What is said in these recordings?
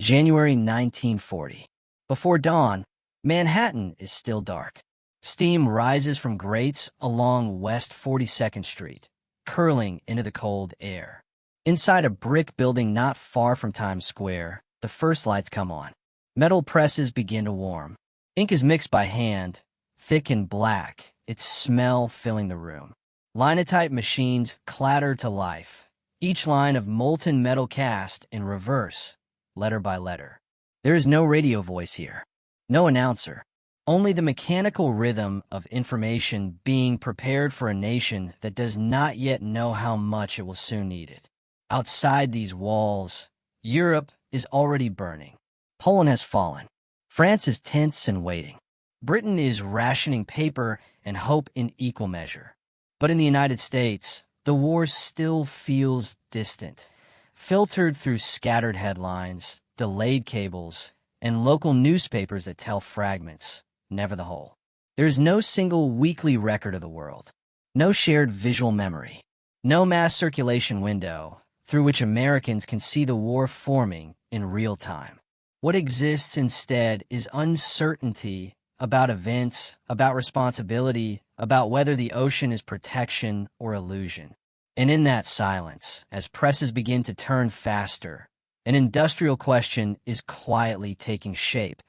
January 1940. Before dawn, Manhattan is still dark. Steam rises from grates along West 42nd Street, curling into the cold air. Inside a brick building not far from Times Square, the first lights come on. Metal presses begin to warm. Ink is mixed by hand, thick and black, its smell filling the room. Linotype machines clatter to life, each line of molten metal cast in reverse, letter by letter. There is no radio voice here, no announcer, only the mechanical rhythm of information being prepared for a nation that does not yet know how much it will soon need it. Outside these walls, Europe is already burning. Poland has fallen. France is tense and waiting. Britain is rationing paper and hope in equal measure. But in the United States, the war still feels distant, filtered through scattered headlines, delayed cables, and local newspapers that tell fragments, never the whole. There is no single weekly record of the world, no shared visual memory, no mass circulation window through which Americans can see the war forming in real time. What exists instead is uncertainty about events, about responsibility, about whether the ocean is protection or illusion. And in that silence, as presses begin to turn faster, an industrial question is quietly taking shape.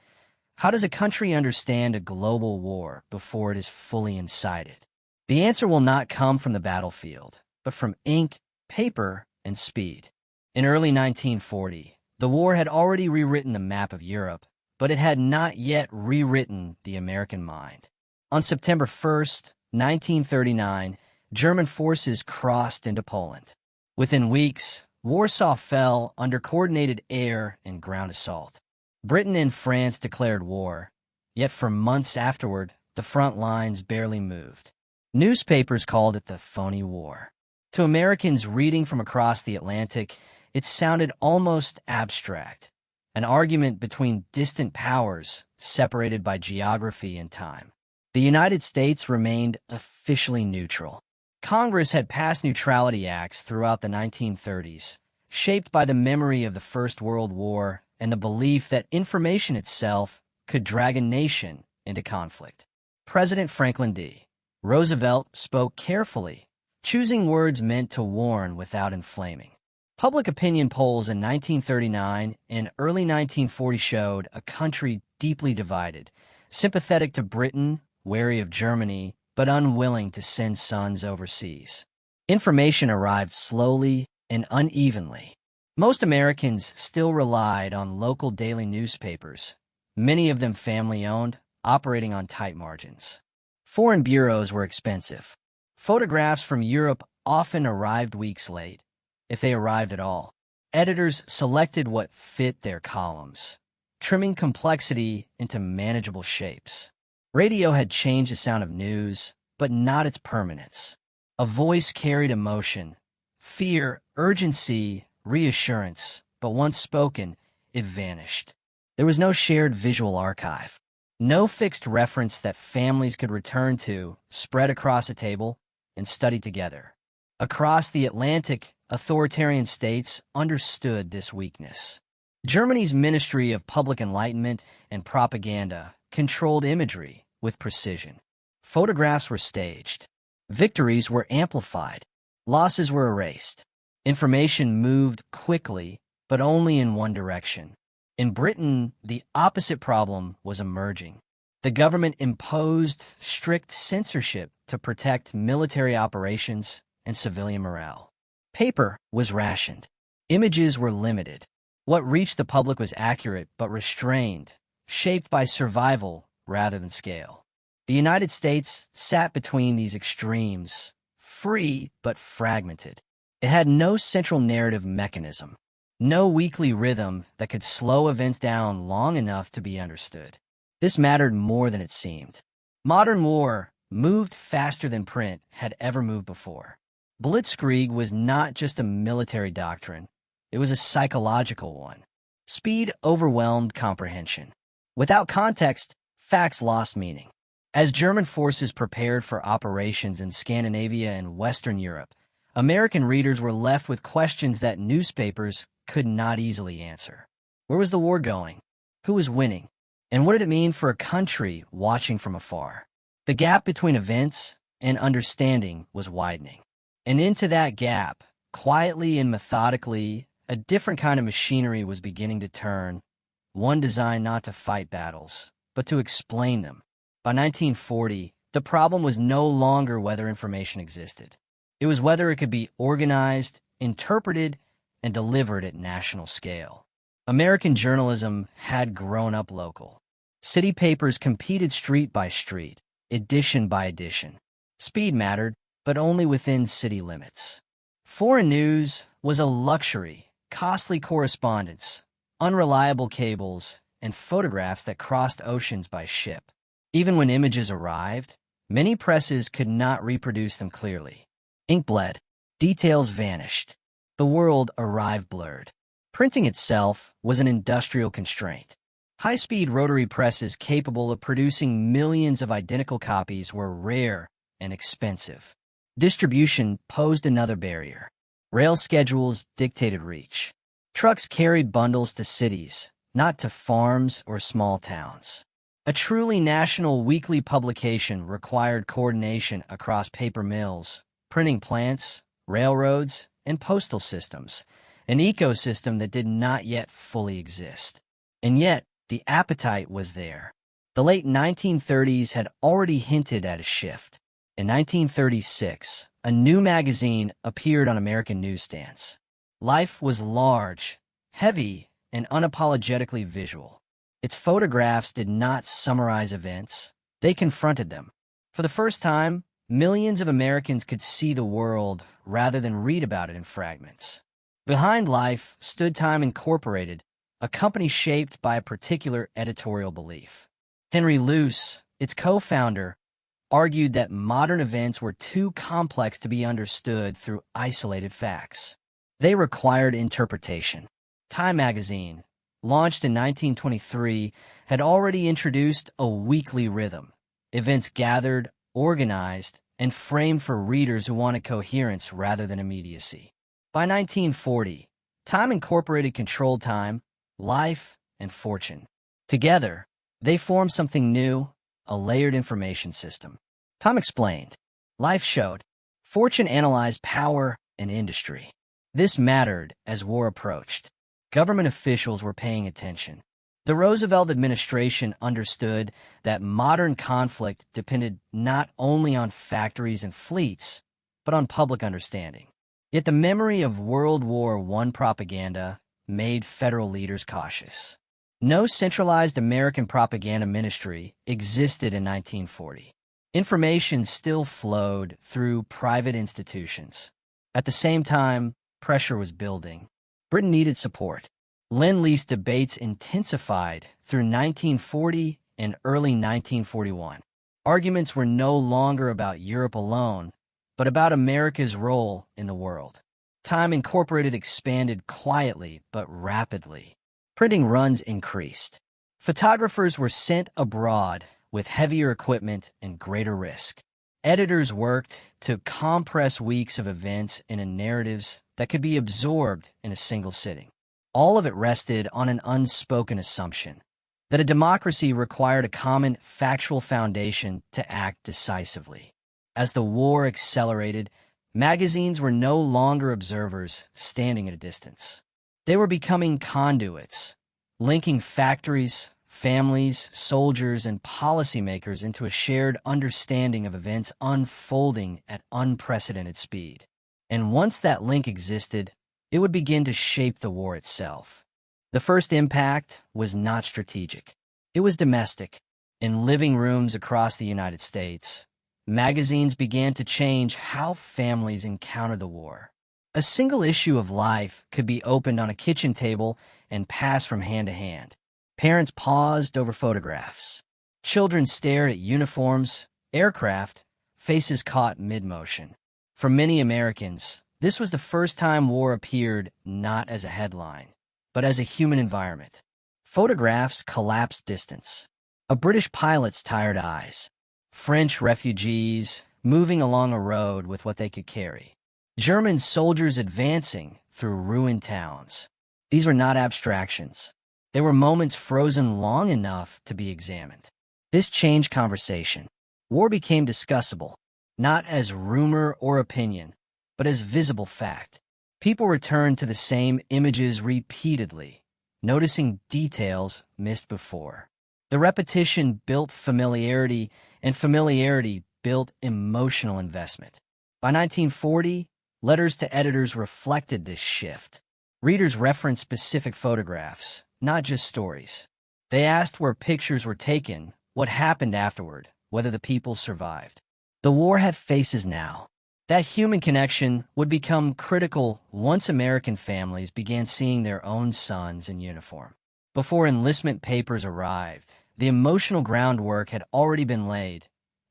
How does a country understand a global war before it is fully inside it? The answer will not come from the battlefield, but from ink, paper, and speed. In early 1940, the war had already rewritten the map of Europe, but it had not yet rewritten the American mind. On September 1st, 1939, German forces crossed into Poland. Within weeks, Warsaw fell under coordinated air and ground assault. Britain and France declared war, yet for months afterward, the front lines barely moved. Newspapers called it the phony war. To Americans reading from across the Atlantic, it sounded almost abstract, an argument between distant powers separated by geography and time. The United States remained officially neutral. Congress had passed neutrality acts throughout the 1930s, shaped by the memory of the First World War and the belief that information itself could drag a nation into conflict. President Franklin D. Roosevelt spoke carefully, choosing words meant to warn without inflaming. Public opinion polls in 1939 and early 1940 showed a country deeply divided, sympathetic to Britain, wary of Germany, but unwilling to send sons overseas. Information arrived slowly and unevenly. Most Americans still relied on local daily newspapers, many of them family-owned, operating on tight margins. Foreign bureaus were expensive. Photographs from Europe often arrived weeks late, if they arrived at all. Editors selected what fit their columns, trimming complexity into manageable shapes. Radio had changed the sound of news, but not its permanence. A voice carried emotion, fear, urgency, reassurance, but once spoken, it vanished. There was no shared visual archive, no fixed reference that families could return to, spread across a table, and study together. Across the Atlantic, authoritarian states understood this weakness. Germany's Ministry of Public Enlightenment and Propaganda controlled imagery with precision. Photographs were staged. Victories were amplified. Losses were erased. Information moved quickly, but only in one direction. In Britain, the opposite problem was emerging. The government imposed strict censorship to protect military operations and civilian morale. Paper was rationed. Images were limited. What reached the public was accurate but restrained, shaped by survival rather than scale. The United States sat between these extremes, free but fragmented. It had no central narrative mechanism, no weekly rhythm that could slow events down long enough to be understood. This mattered more than it seemed. Modern war moved faster than print had ever moved before. Blitzkrieg was not just a military doctrine, it was a psychological one. Speed overwhelmed comprehension. Without context, facts lost meaning. As German forces prepared for operations in Scandinavia and Western Europe, American readers were left with questions that newspapers could not easily answer. Where was the war going? Who was winning? And what did it mean for a country watching from afar? The gap between events and understanding was widening. And into that gap, quietly and methodically, a different kind of machinery was beginning to turn, one designed not to fight battles, but to explain them. By 1940, the problem was no longer whether information existed. It was whether it could be organized, interpreted, and delivered at national scale. American journalism had grown up local. City papers competed street by street, edition by edition. Speed mattered, but only within city limits. Foreign news was a luxury, costly correspondence, unreliable cables, and photographs that crossed oceans by ship. Even when images arrived, many presses could not reproduce them clearly. Ink bled. Details vanished. The world arrived blurred. Printing itself was an industrial constraint. High-speed rotary presses capable of producing millions of identical copies were rare and expensive. Distribution posed another barrier. Rail schedules dictated reach. Trucks carried bundles to cities, not to farms or small towns. A truly national weekly publication required coordination across paper mills, printing plants, railroads, and postal systems, an ecosystem that did not yet fully exist. And yet, the appetite was there. The late 1930s had already hinted at a shift. In 1936, a new magazine appeared on American newsstands. Life was large, heavy, and unapologetically visual. Its photographs did not summarize events. They confronted them. For the first time, millions of Americans could see the world rather than read about it in fragments. Behind Life stood Time Incorporated, a company shaped by a particular editorial belief. Henry Luce, its co-founder, argued that modern events were too complex to be understood through isolated facts. They required interpretation. Time magazine, launched in 1923, had already introduced a weekly rhythm. Events gathered, organized, and framed for readers who wanted coherence rather than immediacy. By 1940, Time Incorporated controlled time, life, and fortune. Together, they formed something new, a layered information system. Time explained. Life showed. Fortune analyzed power and industry. This mattered as war approached. Government officials were paying attention. The Roosevelt administration understood that modern conflict depended not only on factories and fleets, but on public understanding. Yet the memory of World War I propaganda made federal leaders cautious. No centralized American propaganda ministry existed in 1940. Information still flowed through private institutions. At the same time, pressure was building. Britain needed support. Lend-Lease debates intensified through 1940 and early 1941. Arguments were no longer about Europe alone, but about America's role in the world. Time Incorporated expanded quietly but rapidly. Printing runs increased. Photographers were sent abroad with heavier equipment and greater risk. Editors worked to compress weeks of events into narratives that could be absorbed in a single sitting. All of it rested on an unspoken assumption that a democracy required a common factual foundation to act decisively. As the war accelerated, magazines were no longer observers standing at a distance. They were becoming conduits, linking factories, families, soldiers, and policymakers into a shared understanding of events unfolding at unprecedented speed. And once that link existed, it would begin to shape the war itself. The first impact was not strategic. It was domestic. In living rooms across the United States, magazines began to change how families encountered the war. A single issue of Life could be opened on a kitchen table and passed from hand to hand. Parents paused over photographs. Children stared at uniforms, aircraft, faces caught mid-motion. For many Americans, this was the first time war appeared not as a headline, but as a human environment. Photographs collapsed distance. A British pilot's tired eyes. French refugees moving along a road with what they could carry. German soldiers advancing through ruined towns. These were not abstractions. They were moments frozen long enough to be examined. This changed conversation. War became discussable, not as rumor or opinion, but as visible fact. People returned to the same images repeatedly, noticing details missed before. The repetition built familiarity, and familiarity built emotional investment. By 1940, letters to editors reflected this shift. Readers referenced specific photographs, not just stories. They asked where pictures were taken, what happened afterward, whether the people survived. The war had faces now. That human connection would become critical once American families began seeing their own sons in uniform. Before enlistment papers arrived, the emotional groundwork had already been laid,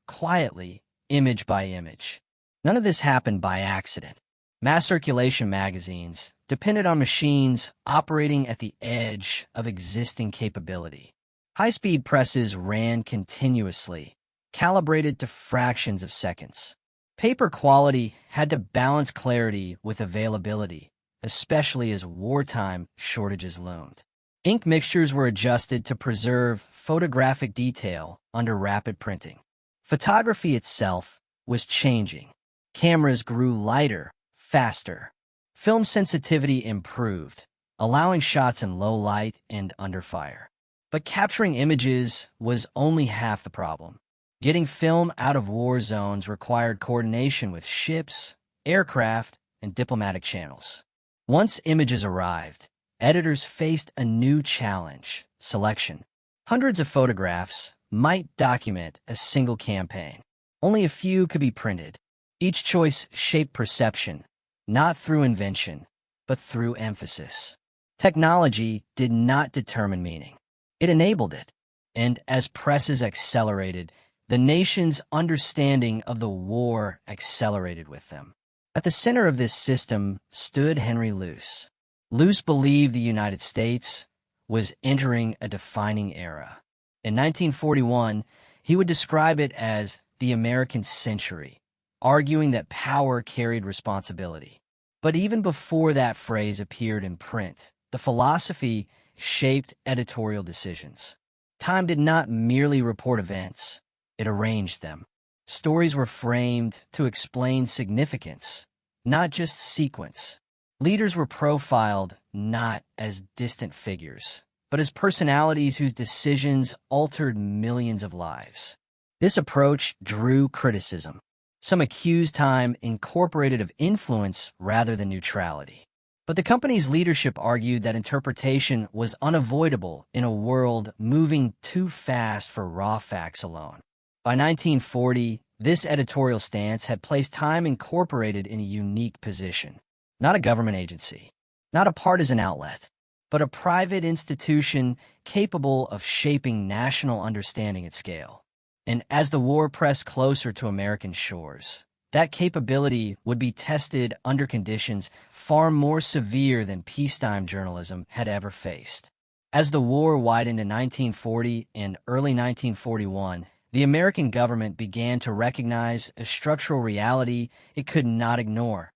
quietly, image by image. None of this happened by accident. Mass circulation magazines depended on machines operating at the edge of existing capability. High-speed presses ran continuously, calibrated to fractions of seconds. Paper quality had to balance clarity with availability, especially as wartime shortages loomed. Ink mixtures were adjusted to preserve photographic detail under rapid printing. Photography itself was changing. Cameras grew lighter, faster. Film sensitivity improved, allowing shots in low light and under fire. But capturing images was only half the problem. Getting film out of war zones required coordination with ships, aircraft, and diplomatic channels. Once images arrived, editors faced a new challenge: selection. Hundreds of photographs might document a single campaign. Only a few could be printed. Each choice shaped perception, not through invention, but through emphasis. Technology did not determine meaning. It enabled it. And as presses accelerated, the nation's understanding of the war accelerated with them. At the center of this system stood Henry Luce. Luce believed the United States was entering a defining era. In 1941, he would describe it as the American century, arguing that power carried responsibility. But even before that phrase appeared in print, the philosophy shaped editorial decisions. Time did not merely report events, it arranged them. Stories were framed to explain significance, not just sequence. Leaders were profiled not as distant figures, but as personalities whose decisions altered millions of lives. This approach drew criticism. Some accused Time incorporated of influence rather than neutrality. But the company's leadership argued that interpretation was unavoidable in a world moving too fast for raw facts alone. By 1940, this editorial stance had placed Time Incorporated in a unique position. Not a government agency, not a partisan outlet, but a private institution capable of shaping national understanding at scale. And as the war pressed closer to American shores, that capability would be tested under conditions far more severe than peacetime journalism had ever faced. As the war widened in 1940 and early 1941, the American government began to recognize a structural reality it could not ignore.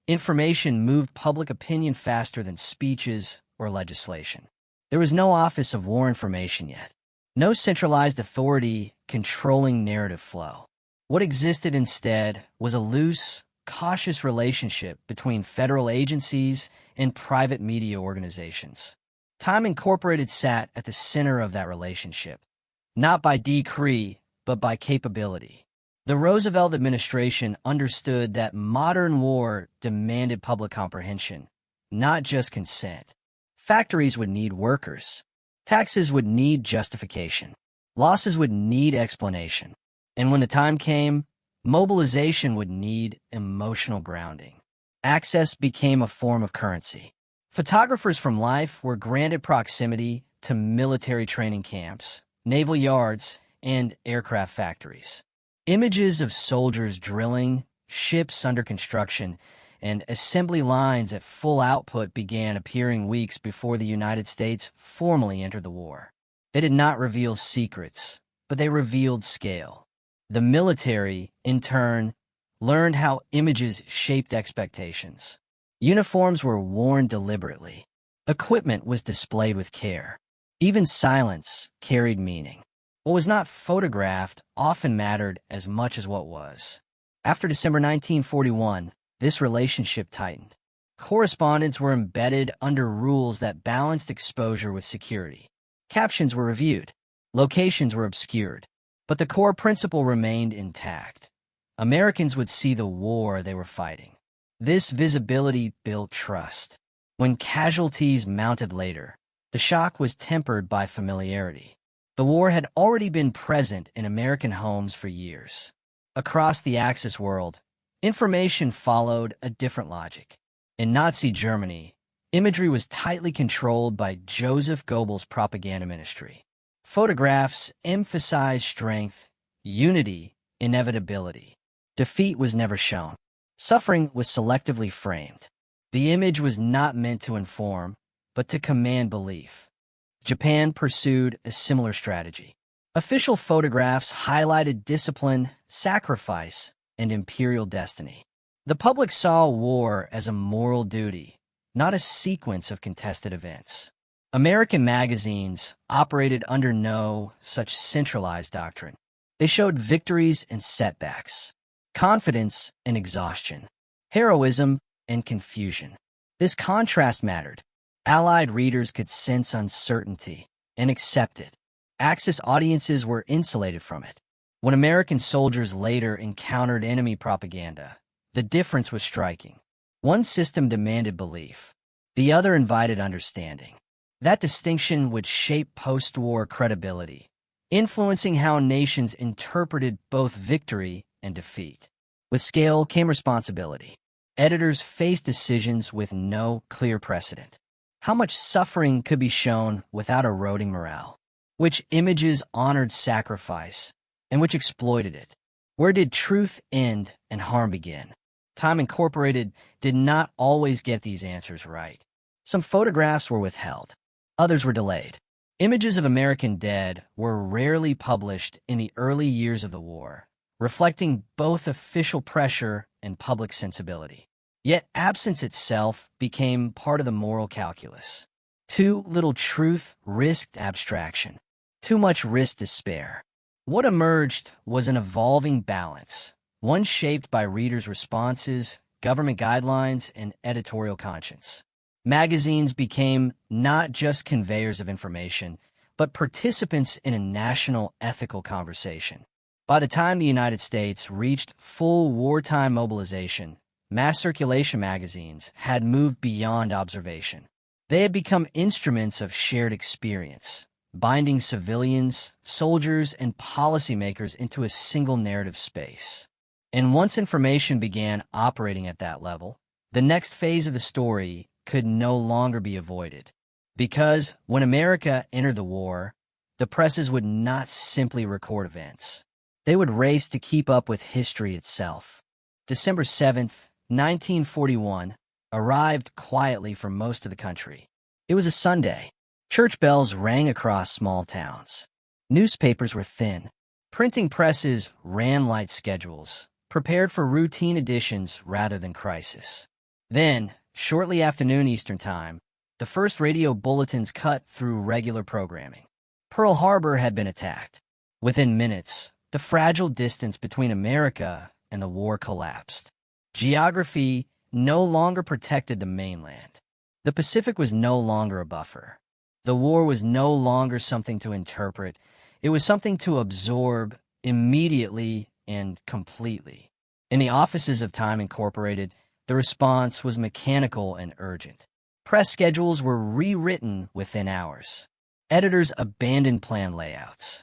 Information moved public opinion faster than speeches or legislation. There was no Office of War Information yet, no centralized authority controlling narrative flow. What existed instead was a loose, cautious relationship between federal agencies and private media organizations. Time Incorporated sat at the center of that relationship, not by decree, but by capability. The Roosevelt administration understood that modern war demanded public comprehension, not just consent. Factories would need workers. Taxes would need justification. Losses would need explanation. And when the time came, mobilization would need emotional grounding. Access became a form of currency. Photographers from life were granted proximity to military training camps, naval yards, and aircraft factories. Images of soldiers drilling, ships under construction, and assembly lines at full output began appearing weeks before the United States formally entered the war. They did not reveal secrets, but they revealed scale. The military, in turn, learned how images shaped expectations. Uniforms were worn deliberately. Equipment was displayed with care. Even silence carried meaning. What was not photographed often mattered as much as what was. After December 1941, this relationship tightened. Correspondents were embedded under rules that balanced exposure with security. Captions were reviewed. Locations were obscured. But the core principle remained intact. Americans would see the war they were fighting. This visibility built trust. When casualties mounted later, the shock was tempered by familiarity. The war had already been present in American homes for years. Across the Axis world, information followed a different logic. In Nazi Germany, imagery was tightly controlled by Joseph Goebbels' propaganda ministry. Photographs emphasized strength, unity, inevitability. Defeat was never shown. Suffering was selectively framed. The image was not meant to inform, but to command belief. Japan pursued a similar strategy. Official photographs highlighted discipline, sacrifice, and imperial destiny. The public saw war as a moral duty, not a sequence of contested events. American magazines operated under no such centralized doctrine. They showed victories and setbacks, confidence and exhaustion, heroism and confusion. This contrast mattered. Allied readers could sense uncertainty and accept it. Axis audiences were insulated from it. When American soldiers later encountered enemy propaganda, the difference was striking. One system demanded belief. The other invited understanding. That distinction would shape post-war credibility, influencing how nations interpreted both victory and defeat. With scale came responsibility. Editors faced decisions with no clear precedent. How much suffering could be shown without eroding morale? Which images honored sacrifice and which exploited it? Where did truth end and harm begin? Time Incorporated did not always get these answers right. Some photographs were withheld. Others were delayed. Images of American dead were rarely published in the early years of the war, reflecting both official pressure and public sensibility. Yet absence itself became part of the moral calculus. Too little truth risked abstraction. Too much risked despair. What emerged was an evolving balance, one shaped by readers' responses, government guidelines, and editorial conscience. Magazines became not just conveyors of information, but participants in a national ethical conversation. By the time the United States reached full wartime mobilization, mass circulation magazines had moved beyond observation. They had become instruments of shared experience, binding civilians, soldiers, and policymakers into a single narrative space. And once information began operating at that level, the next phase of the story could no longer be avoided. Because when America entered the war, the presses would not simply record events. They would race to keep up with history itself. December 7th, 1941, arrived quietly for most of the country. It was a Sunday. Church bells rang across small towns. Newspapers were thin. Printing presses ran light schedules, prepared for routine editions rather than crisis. Then, shortly after noon Eastern Time, the first radio bulletins cut through regular programming. Pearl Harbor had been attacked. Within minutes, the fragile distance between America and the war collapsed. Geography no longer protected the mainland. The Pacific was no longer a buffer. The war was no longer something to interpret. It was something to absorb immediately and completely. In the offices of Time Incorporated, the response was mechanical and urgent. Press schedules were rewritten within hours. Editors abandoned plan layouts.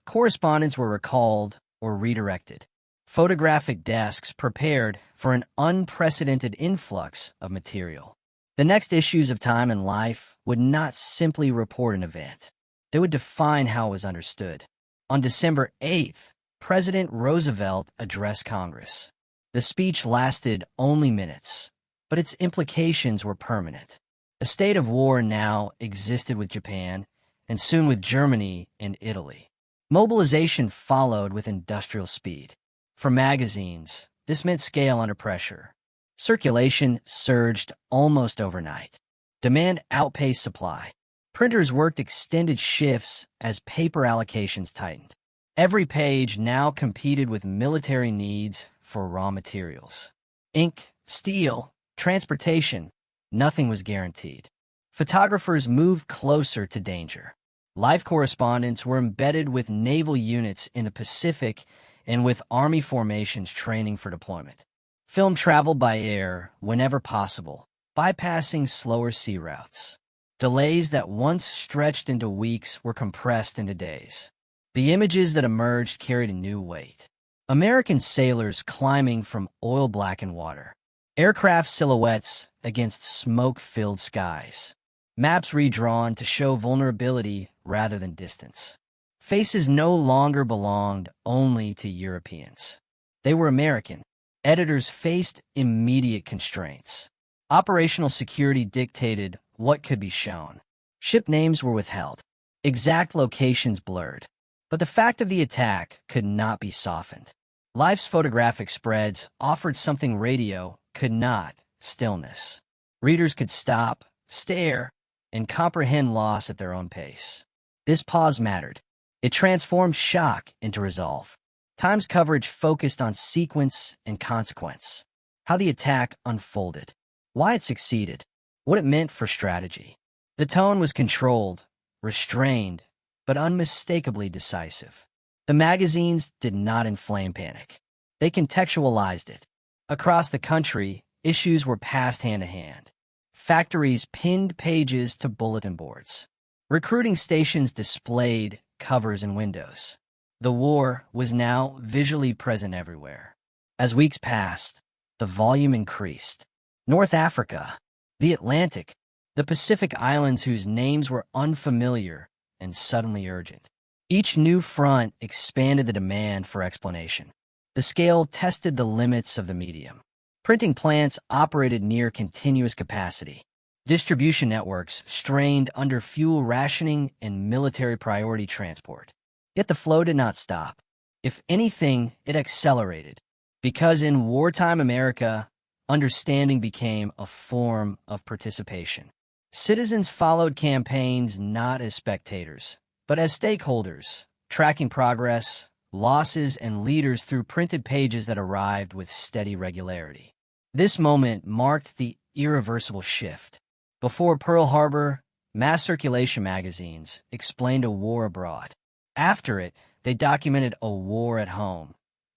Correspondents were recalled or redirected. Photographic desks prepared for an unprecedented influx of material. The next issues of Time and Life would not simply report an event. They would define how it was understood. On December 8th, President Roosevelt addressed Congress. The speech lasted only minutes, but its implications were permanent. A state of war now existed with Japan, and soon with Germany and Italy. Mobilization followed with industrial speed. For magazines, this meant scale under pressure. Circulation surged almost overnight. Demand outpaced supply. Printers worked extended shifts as paper allocations tightened. Every page now competed with military needs for raw materials. Ink, steel, transportation, nothing was guaranteed. Photographers moved closer to danger. Life correspondents were embedded with naval units in the Pacific and with army formations training for deployment. Film traveled by air whenever possible, bypassing slower sea routes. Delays that once stretched into weeks were compressed into days. The images that emerged carried a new weight. American sailors climbing from oil-blackened water. Aircraft silhouettes against smoke-filled skies. Maps redrawn to show vulnerability rather than distance. Faces no longer belonged only to Europeans. They were American. Editors faced immediate constraints. Operational security dictated what could be shown. Ship names were withheld. Exact locations blurred. But the fact of the attack could not be softened. Life's photographic spreads offered something radio could not: stillness. Readers could stop, stare, and comprehend loss at their own pace. This pause mattered. It transformed shock into resolve. Times coverage focused on sequence and consequence. How the attack unfolded. Why it succeeded. What it meant for strategy. The tone was controlled, restrained, but unmistakably decisive. The magazines did not inflame panic. They contextualized it. Across the country, issues were passed hand to hand. Factories pinned pages to bulletin boards. Recruiting stations displayed covers and windows. The war was now visually present everywhere. As weeks passed, the volume increased. North Africa, the Atlantic, the Pacific Islands whose names were unfamiliar and suddenly urgent. Each new front expanded the demand for explanation. The scale tested the limits of the medium. Printing plants operated near continuous capacity. Distribution networks strained under fuel rationing and military priority transport. Yet the flow did not stop. If anything, it accelerated. Because in wartime America, understanding became a form of participation. Citizens followed campaigns not as spectators, but as stakeholders, tracking progress, losses, and leaders through printed pages that arrived with steady regularity. This moment marked the irreversible shift. Before Pearl Harbor, mass circulation magazines explained a war abroad. After it, they documented a war at home,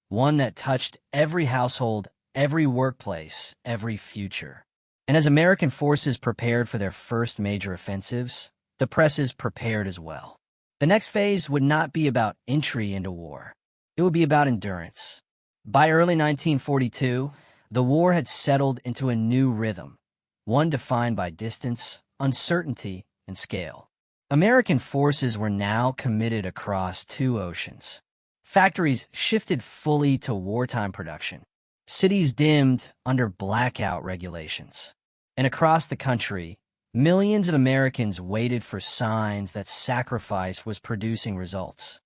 one that touched every household, every workplace, every future. And as American forces prepared for their first major offensives, the presses prepared as well. The next phase would not be about entry into war. It would be about endurance. By early 1942, the war had settled into a new rhythm, one defined by distance, uncertainty, and scale. American forces were now committed across two oceans. Factories shifted fully to wartime production. Cities dimmed under blackout regulations. And across the country, millions of Americans waited for signs that sacrifice was producing results.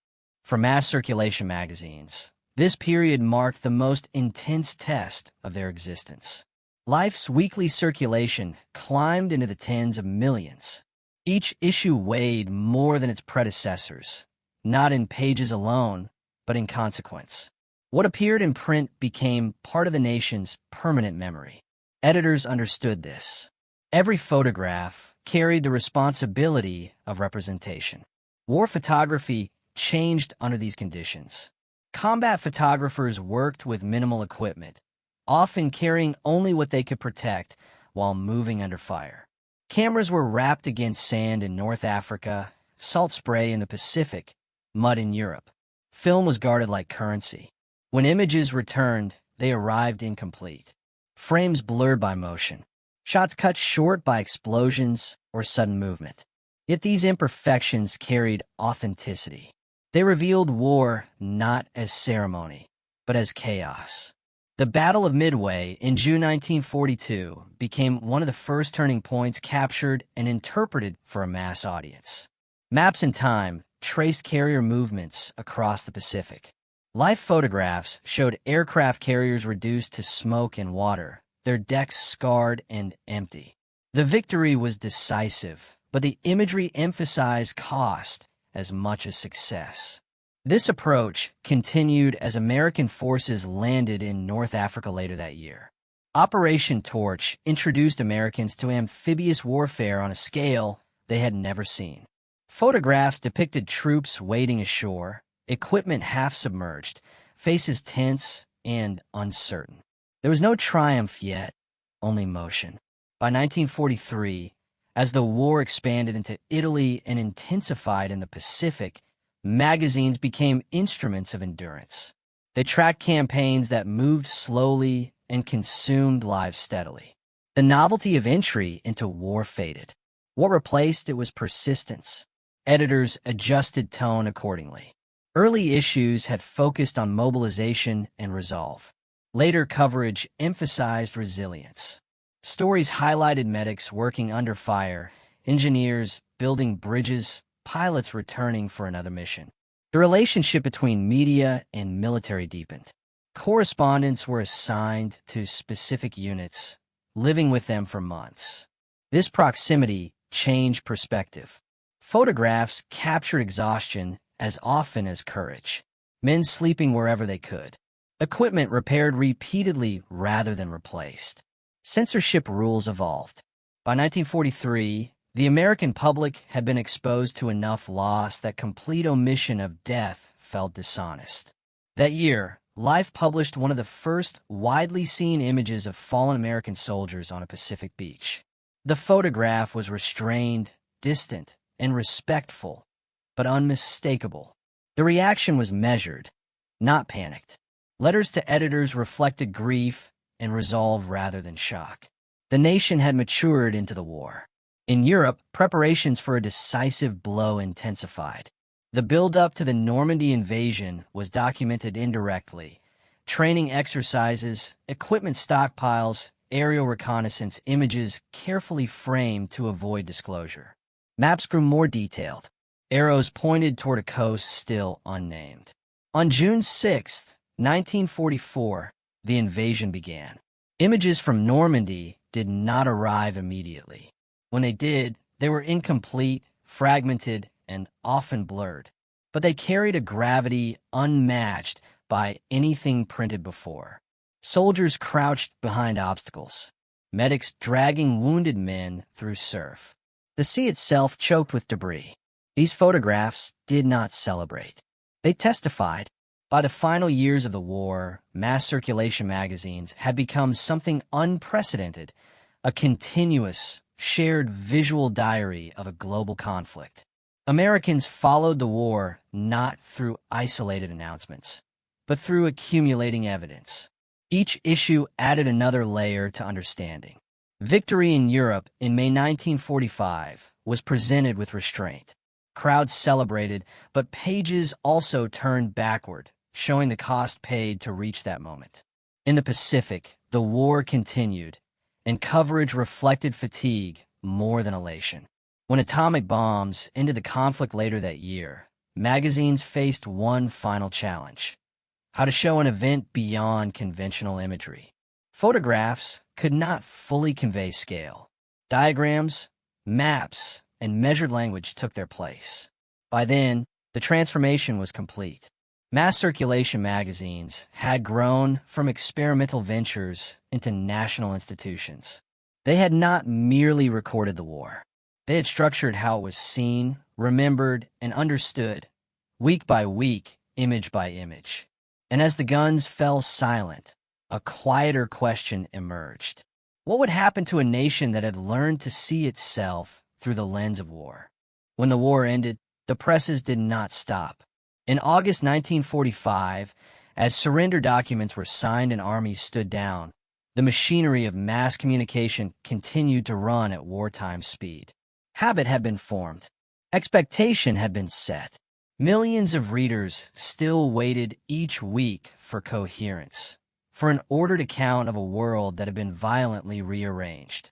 For mass circulation magazines, this period marked the most intense test of their existence. Life's weekly circulation climbed into the tens of millions. Each issue weighed more than its predecessors, not in pages alone, but in consequence. What appeared in print became part of the nation's permanent memory. Editors understood this. Every photograph carried the responsibility of representation. War photography changed under these conditions. Combat photographers worked with minimal equipment, often carrying only what they could protect while moving under fire. Cameras were wrapped against sand in North Africa, salt spray in the Pacific, mud in Europe. Film was guarded like currency. When images returned, they arrived incomplete. Frames blurred by motion. Shots cut short by explosions or sudden movement. Yet these imperfections carried authenticity. They revealed war not as ceremony, but as chaos. The Battle of Midway in June 1942 became one of the first turning points captured and interpreted for a mass audience. Maps in time traced carrier movements across the Pacific. Live photographs showed aircraft carriers reduced to smoke and water, their decks scarred and empty. The victory was decisive, but the imagery emphasized cost as much as success. This approach continued as American forces landed in North Africa later that year. Operation Torch introduced Americans to amphibious warfare on a scale they had never seen. Photographs depicted troops wading ashore, equipment half-submerged, faces tense and uncertain. There was no triumph yet, only motion. By 1943, as the war expanded into Italy and intensified in the Pacific, magazines became instruments of endurance. They tracked campaigns that moved slowly and consumed lives steadily. The novelty of entry into war faded. What replaced it was persistence. Editors adjusted tone accordingly. Early issues had focused on mobilization and resolve. Later coverage emphasized resilience. Stories highlighted medics working under fire, engineers building bridges, pilots returning for another mission. The relationship between media and military deepened. Correspondents were assigned to specific units, living with them for months. This proximity changed perspective. Photographs captured exhaustion as often as courage. Men sleeping wherever they could. Equipment repaired repeatedly rather than replaced. Censorship rules evolved. By 1943, the American public had been exposed to enough loss that complete omission of death felt dishonest. That year, Life published one of the first widely seen images of fallen American soldiers on a Pacific beach. The photograph was restrained, distant, and respectful, but unmistakable. The reaction was measured, not panicked. Letters to editors reflected grief and resolve rather than shock. The nation had matured into the war. In Europe, preparations for a decisive blow intensified. The build-up to the Normandy invasion was documented indirectly. Training exercises, equipment stockpiles, aerial reconnaissance images carefully framed to avoid disclosure. Maps grew more detailed. Arrows pointed toward a coast still unnamed. On June 6, 1944, the invasion began. Images from Normandy did not arrive immediately. When they did, they were incomplete, fragmented, and often blurred. But they carried a gravity unmatched by anything printed before. Soldiers crouched behind obstacles, medics dragging wounded men through surf. The sea itself choked with debris. These photographs did not celebrate. They testified. By the final years of the war, mass circulation magazines had become something unprecedented, a continuous, shared visual diary of a global conflict. Americans followed the war not through isolated announcements, but through accumulating evidence. Each issue added another layer to understanding. Victory in Europe in May 1945 was presented with restraint. Crowds celebrated, but pages also turned backward, showing the cost paid to reach that moment. In the Pacific, the war continued, and coverage reflected fatigue more than elation. When atomic bombs ended the conflict later that year, magazines faced one final challenge: how to show an event beyond conventional imagery. Photographs could not fully convey scale. Diagrams, maps, and measured language took their place. By then, the transformation was complete. Mass circulation magazines had grown from experimental ventures into national institutions. They had not merely recorded the war. They had structured how it was seen, remembered, and understood, week by week, image by image. And as the guns fell silent, a quieter question emerged. What would happen to a nation that had learned to see itself through the lens of war? When the war ended, the presses did not stop. In August 1945, as surrender documents were signed and armies stood down, the machinery of mass communication continued to run at wartime speed. Habit had been formed. Expectation had been set. Millions of readers still waited each week for coherence, for an ordered account of a world that had been violently rearranged.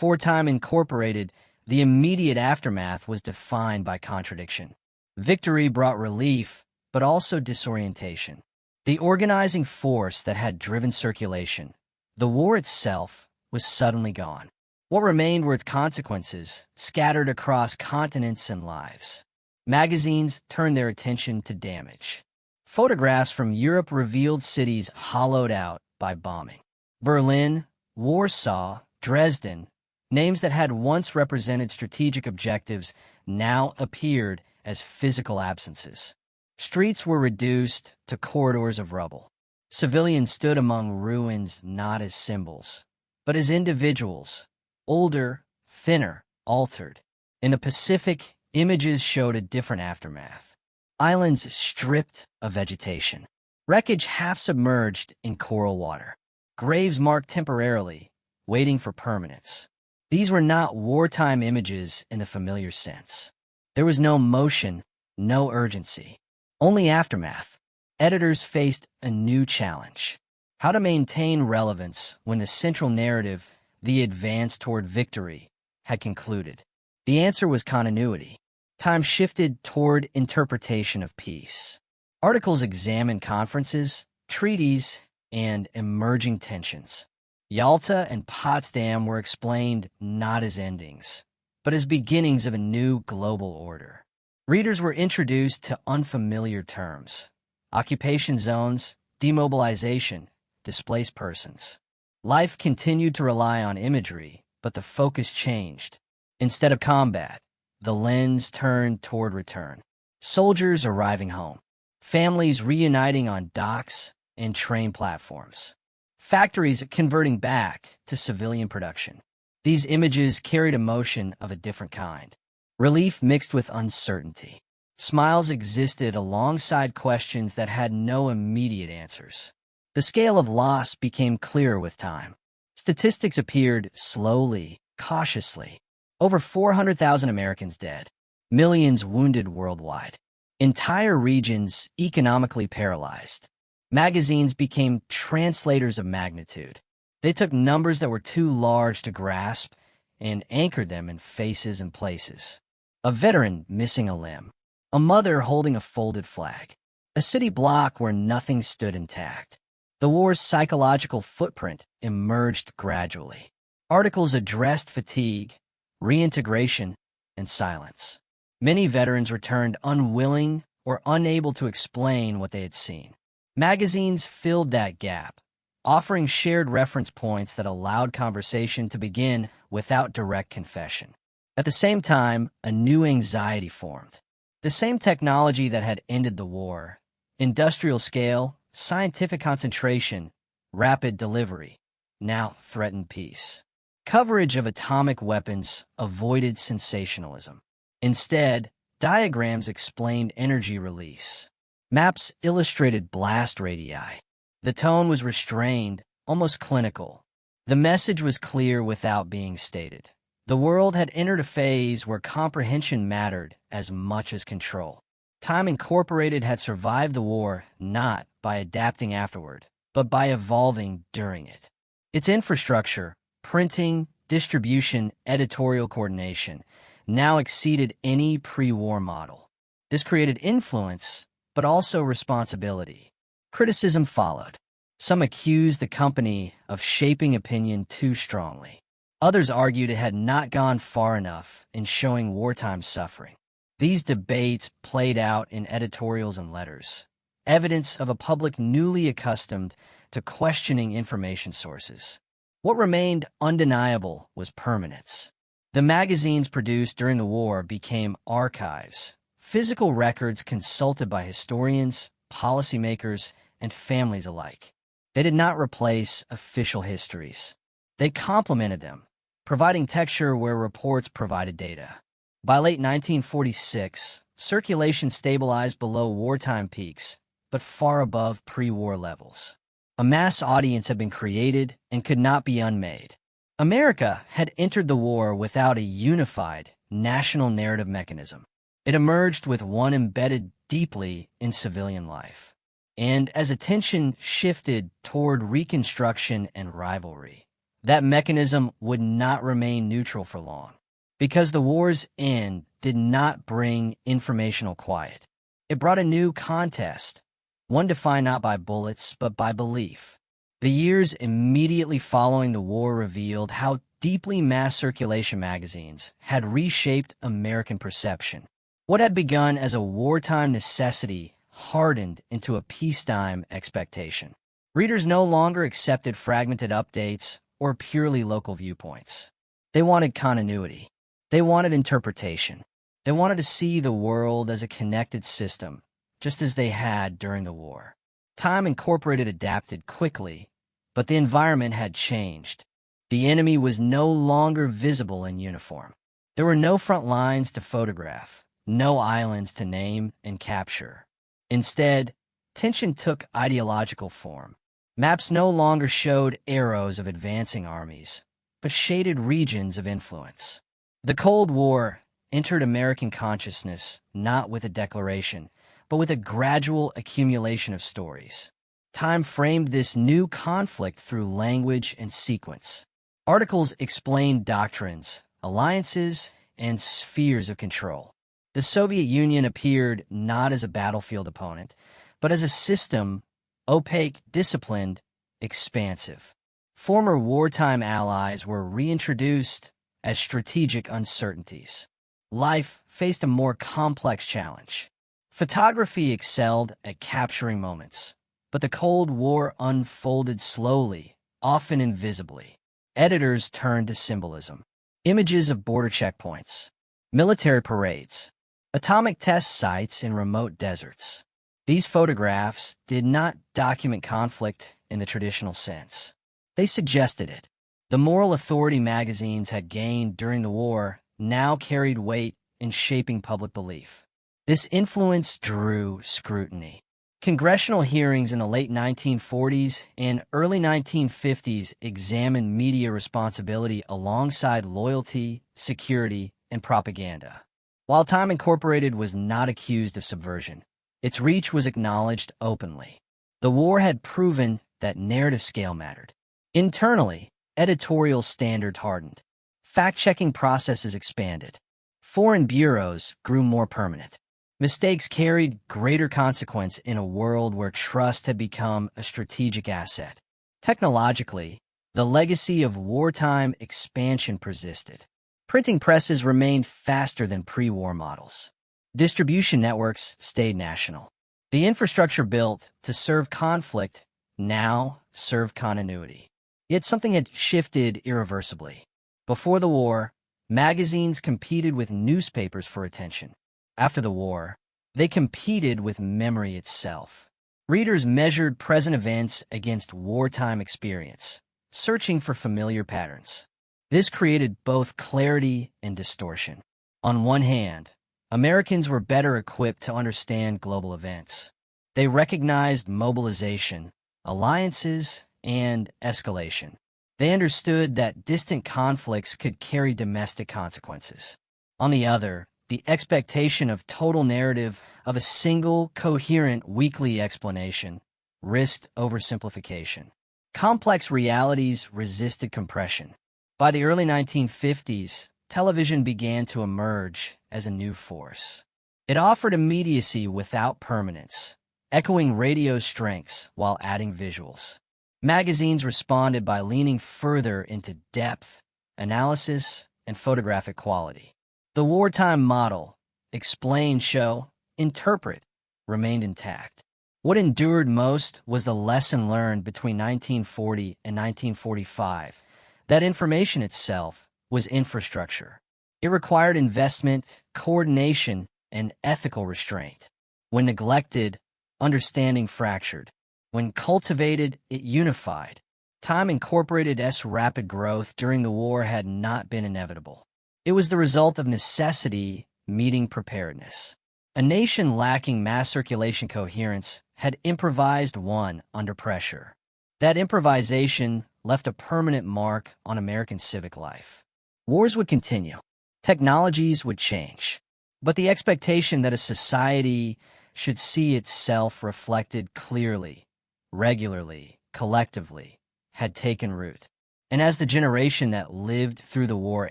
Wartime Incorporated, the immediate aftermath was defined by contradiction. Victory brought relief, but also disorientation. The organizing force that had driven circulation, the war itself, was suddenly gone. What remained were its consequences, scattered across continents and lives. Magazines turned their attention to damage. Photographs from Europe revealed cities hollowed out by bombing. Berlin, Warsaw, Dresden, names that had once represented strategic objectives, now appeared as physical absences. Streets were reduced to corridors of rubble. Civilians stood among ruins not as symbols, but as individuals, older, thinner, altered. In the Pacific, images showed a different aftermath. Islands stripped of vegetation. Wreckage half submerged in coral water. Graves marked temporarily, waiting for permanence. These were not wartime images in the familiar sense. There was no motion, no urgency, only aftermath. Editors faced a new challenge: how to maintain relevance when the central narrative, the advance toward victory, had concluded. The answer was continuity. Time shifted toward interpretation of peace. Articles examined conferences, treaties, and emerging tensions. Yalta and Potsdam were explained not as endings, but as beginnings of a new global order. Readers were introduced to unfamiliar terms: occupation zones, demobilization, displaced persons. Life continued to rely on imagery, but the focus changed. Instead of combat, the lens turned toward return. Soldiers arriving home. Families reuniting on docks and train platforms. Factories converting back to civilian production. These images carried emotion of a different kind. Relief mixed with uncertainty. Smiles existed alongside questions that had no immediate answers. The scale of loss became clearer with time. Statistics appeared slowly, cautiously. Over 400,000 Americans dead. Millions wounded worldwide. Entire regions economically paralyzed. Magazines became translators of magnitude. They took numbers that were too large to grasp and anchored them in faces and places. A veteran missing a limb. A mother holding a folded flag. A city block where nothing stood intact. The war's psychological footprint emerged gradually. Articles addressed fatigue, reintegration, and silence. Many veterans returned unwilling or unable to explain what they had seen. Magazines filled that gap, offering shared reference points that allowed conversation to begin without direct confession. At the same time, a new anxiety formed. The same technology that had ended the war, industrial scale, scientific concentration, rapid delivery, now threatened peace. Coverage of atomic weapons avoided sensationalism. Instead, diagrams explained energy release. Maps illustrated blast radii. The tone was restrained, almost clinical. The message was clear without being stated. The world had entered a phase where comprehension mattered as much as control. Time Incorporated had survived the war not by adapting afterward, but by evolving during it. Its infrastructure, printing, distribution, editorial coordination, now exceeded any pre-war model. This created influence, but also responsibility. Criticism followed. Some accused the company of shaping opinion too strongly. Others argued it had not gone far enough in showing wartime suffering. These debates played out in editorials and letters, evidence of a public newly accustomed to questioning information sources. What remained undeniable was permanence. The magazines produced during the war became archives, physical records consulted by historians, policymakers, and families alike. They did not replace official histories. They complemented them, providing texture where reports provided data. By late 1946, circulation stabilized below wartime peaks, but far above pre-war levels. A mass audience had been created and could not be unmade. America had entered the war without a unified national narrative mechanism. It emerged with one embedded deeply in civilian life. And as attention shifted toward reconstruction and rivalry, that mechanism would not remain neutral for long. Because the war's end did not bring informational quiet. It brought a new contest, one defined not by bullets, but by belief. The years immediately following the war revealed how deeply mass circulation magazines had reshaped American perception. What had begun as a wartime necessity hardened into a peacetime expectation. Readers no longer accepted fragmented updates or purely local viewpoints. They wanted continuity. They wanted interpretation. They wanted to see the world as a connected system, just as they had during the war. Time Incorporated adapted quickly, but the environment had changed. The enemy was no longer visible in uniform. There were no front lines to photograph, no islands to name and capture. Instead, tension took ideological form. Maps no longer showed arrows of advancing armies, but shaded regions of influence. The Cold War entered American consciousness not with a declaration, but with a gradual accumulation of stories. Time framed this new conflict through language and sequence. Articles explained doctrines, alliances, and spheres of control. The Soviet Union appeared not as a battlefield opponent, but as a system, opaque, disciplined, expansive. Former wartime allies were reintroduced as strategic uncertainties. Life faced a more complex challenge. Photography excelled at capturing moments, but the Cold War unfolded slowly, often invisibly. Editors turned to symbolism. Images of border checkpoints, military parades, atomic test sites in remote deserts. These photographs did not document conflict in the traditional sense. They suggested it. The moral authority magazines had gained during the war now carried weight in shaping public belief. This influence drew scrutiny. Congressional hearings in the late 1940s and early 1950s examined media responsibility alongside loyalty, security, and propaganda. While Time Incorporated was not accused of subversion, its reach was acknowledged openly. The war had proven that narrative scale mattered. Internally, editorial standards hardened. Fact-checking processes expanded. Foreign bureaus grew more permanent. Mistakes carried greater consequence in a world where trust had become a strategic asset. Technologically, the legacy of wartime expansion persisted. Printing presses remained faster than pre-war models. Distribution networks stayed national. The infrastructure built to serve conflict now served continuity. Yet something had shifted irreversibly. Before the war, magazines competed with newspapers for attention. After the war, they competed with memory itself. Readers measured present events against wartime experience, searching for familiar patterns. This created both clarity and distortion. On one hand, Americans were better equipped to understand global events. They recognized mobilization, alliances, and escalation. They understood that distant conflicts could carry domestic consequences. On the other, the expectation of total narrative of a single, coherent weekly explanation risked oversimplification. Complex realities resisted compression. By the early 1950s, television began to emerge as a new force. It offered immediacy without permanence, echoing radio strengths while adding visuals. Magazines responded by leaning further into depth, analysis, and photographic quality. The wartime model, explain, show, interpret, remained intact. What endured most was the lesson learned between 1940 and 1945, that information itself was infrastructure. It required investment, coordination, and ethical restraint. When neglected, understanding fractured. When cultivated, it unified. Time Incorporated's rapid growth during the war had not been inevitable. It was the result of necessity meeting preparedness. A nation lacking mass circulation coherence had improvised one under pressure. That improvisation left a permanent mark on American civic life. Wars would continue. Technologies would change. But the expectation that a society should see itself reflected clearly, regularly, collectively, had taken root. And as the generation that lived through the war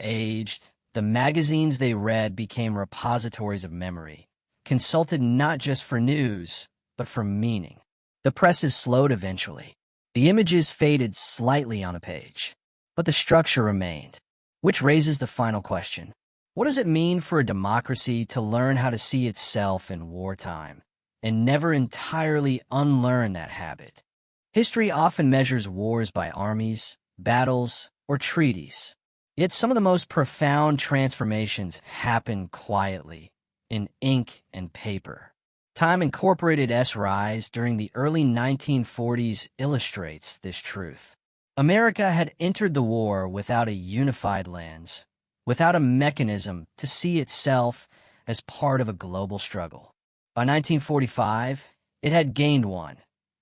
aged, the magazines they read became repositories of memory, consulted not just for news, but for meaning. The presses slowed eventually. The images faded slightly on a page. but the structure remained. Which raises the final question. What does it mean for a democracy to learn how to see itself in wartime and never entirely unlearn that habit? History often measures wars by armies, battles, or treaties. Yet some of the most profound transformations happen quietly, in ink and paper. Time Incorporated's rise during the early 1940s illustrates this truth. America had entered the war without a unified lens, without a mechanism to see itself as part of a global struggle. By 1945, it had gained one,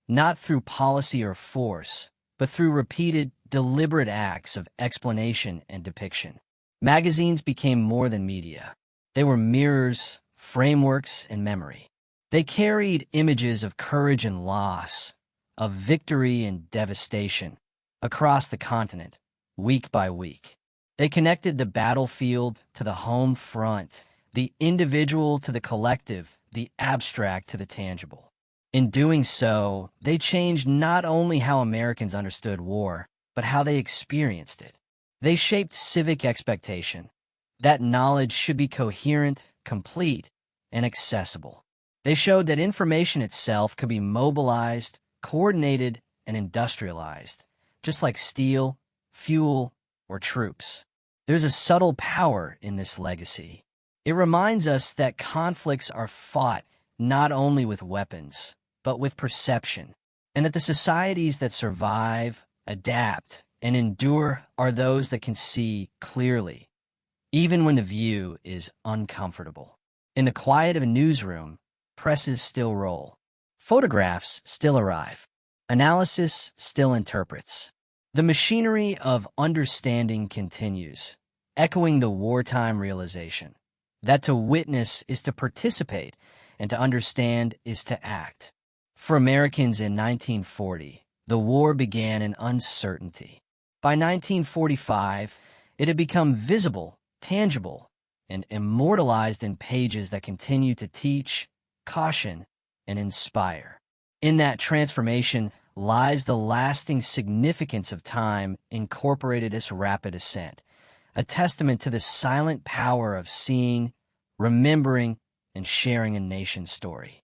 not through policy or force, but through repeated, deliberate acts of explanation and depiction. Magazines became more than media. They were mirrors, frameworks, and memory. They carried images of courage and loss, of victory and devastation, across the continent, week by week. They connected the battlefield to the home front, the individual to the collective, the abstract to the tangible. In doing so, they changed not only how Americans understood war, but how they experienced it. They shaped civic expectation. That knowledge should be coherent, complete, and accessible. They showed that information itself could be mobilized, coordinated, and industrialized, just like steel, fuel, or troops. There's a subtle power in this legacy. It reminds us that conflicts are fought not only with weapons, but with perception, and that the societies that survive, adapt, and endure are those that can see clearly, even when the view is uncomfortable. In the quiet of a newsroom, presses still roll. Photographs still arrive. Analysis still interprets. The machinery of understanding continues, echoing the wartime realization that to witness is to participate and to understand is to act. For Americans in 1940, the war began in uncertainty. By 1945, it had become visible, tangible, and immortalized in pages that continue to teach, caution, and inspire. In that transformation lies the lasting significance of Time Incorporated's rapid ascent, a testament to the silent power of seeing, remembering, and sharing a nation's story.